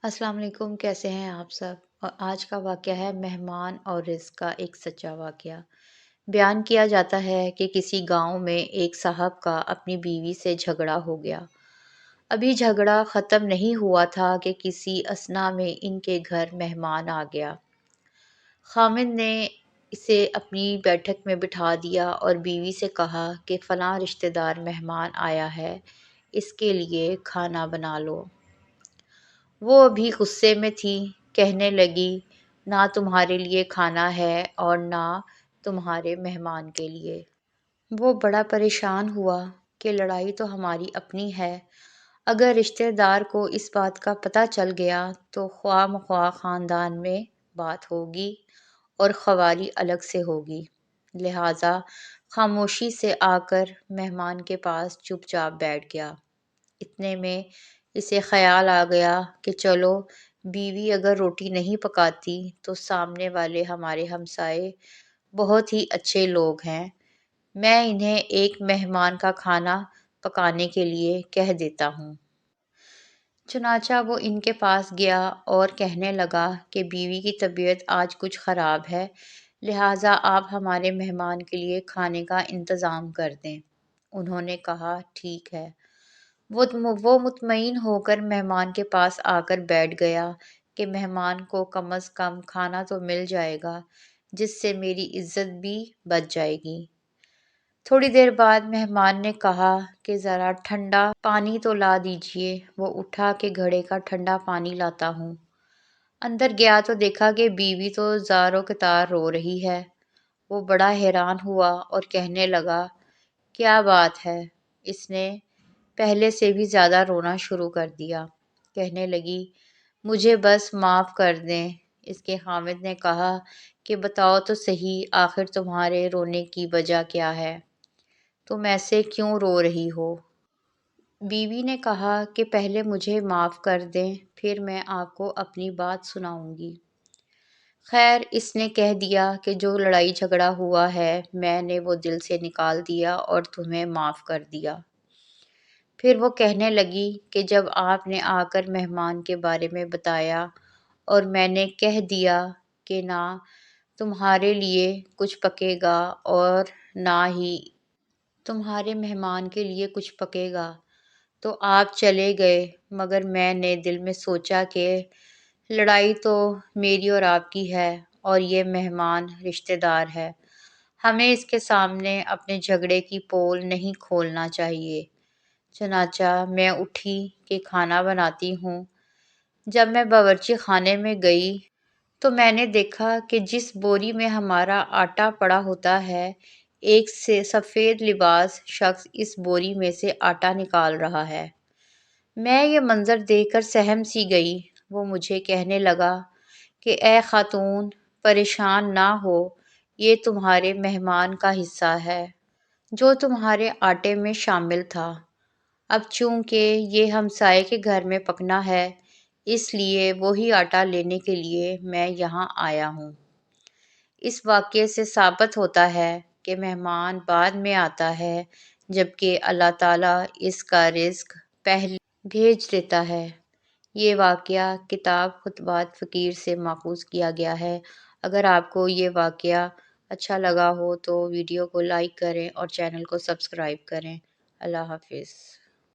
السلام علیکم، کیسے ہیں آپ سب؟ اور آج کا واقعہ ہے مہمان اور رزق کا ایک سچا واقعہ۔ بیان کیا جاتا ہے کہ کسی گاؤں میں ایک صاحب کا اپنی بیوی سے جھگڑا ہو گیا۔ ابھی جھگڑا ختم نہیں ہوا تھا کہ کسی اثنا میں ان کے گھر مہمان آ گیا۔ خامند نے اسے اپنی بیٹھک میں بٹھا دیا اور بیوی سے کہا کہ فلاں رشتہ دار مہمان آیا ہے، اس کے لیے کھانا بنا لو۔ وہ ابھی غصے میں تھی، کہنے لگی، نہ تمہارے لیے کھانا ہے اور نہ تمہارے مہمان کے لیے۔ وہ بڑا پریشان ہوا کہ لڑائی تو ہماری اپنی ہے، اگر رشتہ دار کو اس بات کا پتہ چل گیا تو خواہ مخواہ خاندان میں بات ہوگی اور خواری الگ سے ہوگی، لہٰذا خاموشی سے آ کر مہمان کے پاس چپ چاپ بیٹھ گیا۔ اتنے میں اسے خیال آ گیا کہ چلو، بیوی اگر روٹی نہیں پکاتی تو سامنے والے ہمارے ہمسائے بہت ہی اچھے لوگ ہیں، میں انہیں ایک مہمان کا کھانا پکانے کے لیے کہہ دیتا ہوں۔ چنانچہ وہ ان کے پاس گیا اور کہنے لگا کہ بیوی کی طبیعت آج کچھ خراب ہے، لہٰذا آپ ہمارے مہمان کے لیے کھانے کا انتظام کر دیں۔ انہوں نے کہا، ٹھیک ہے۔ وہ مطمئن ہو کر مہمان کے پاس آ کر بیٹھ گیا کہ مہمان کو کم از کم کھانا تو مل جائے گا، جس سے میری عزت بھی بچ جائے گی۔ تھوڑی دیر بعد مہمان نے کہا کہ ذرا ٹھنڈا پانی تو لا دیجیے۔ وہ اٹھا کہ گھڑے کا ٹھنڈا پانی لاتا ہوں۔ اندر گیا تو دیکھا کہ بیوی تو زار و قطار رو رہی ہے۔ وہ بڑا حیران ہوا اور کہنے لگا، کیا بات ہے؟ اس نے پہلے سے بھی زیادہ رونا شروع کر دیا۔ کہنے لگی، مجھے بس معاف کر دیں۔ اس کے خامند نے کہا کہ بتاؤ تو صحیح، آخر تمہارے رونے کی وجہ کیا ہے؟ تم ایسے کیوں رو رہی ہو؟ بیوی نے کہا کہ پہلے مجھے معاف کر دیں، پھر میں آپ کو اپنی بات سناؤں گی۔ خیر، اس نے کہہ دیا کہ جو لڑائی جھگڑا ہوا ہے میں نے وہ دل سے نکال دیا اور تمہیں معاف کر دیا۔ پھر وہ کہنے لگی کہ جب آپ نے آ کر مہمان کے بارے میں بتایا اور میں نے کہہ دیا کہ نہ تمہارے لیے کچھ پکے گا اور نہ ہی تمہارے مہمان کے لیے کچھ پکے گا، تو آپ چلے گئے، مگر میں نے دل میں سوچا کہ لڑائی تو میری اور آپ کی ہے اور یہ مہمان رشتہ دار ہے، ہمیں اس کے سامنے اپنے جھگڑے کی پول نہیں کھولنا چاہیے۔ چنانچہ میں اٹھی کہ کھانا بناتی ہوں۔ جب میں باورچی خانے میں گئی تو میں نے دیکھا کہ جس بوری میں ہمارا آٹا پڑا ہوتا ہے، ایک سے سفید لباس شخص اس بوری میں سے آٹا نکال رہا ہے۔ میں یہ منظر دیکھ کر سہم سی گئی۔ وہ مجھے کہنے لگا کہ اے خاتون، پریشان نہ ہو، یہ تمہارے مہمان کا حصہ ہے جو تمہارے آٹے میں شامل تھا۔ اب چونکہ یہ ہمسائے کے گھر میں پکنا ہے، اس لیے وہی آٹا لینے کے لیے میں یہاں آیا ہوں۔ اس واقعے سے ثابت ہوتا ہے کہ مہمان بعد میں آتا ہے، جبکہ اللہ تعالیٰ اس کا رزق پہلے بھیج دیتا ہے۔ یہ واقعہ کتاب خطبات فقیر سے ماخوذ کیا گیا ہے۔ اگر آپ کو یہ واقعہ اچھا لگا ہو تو ویڈیو کو لائک کریں اور چینل کو سبسکرائب کریں۔ اللہ حافظ۔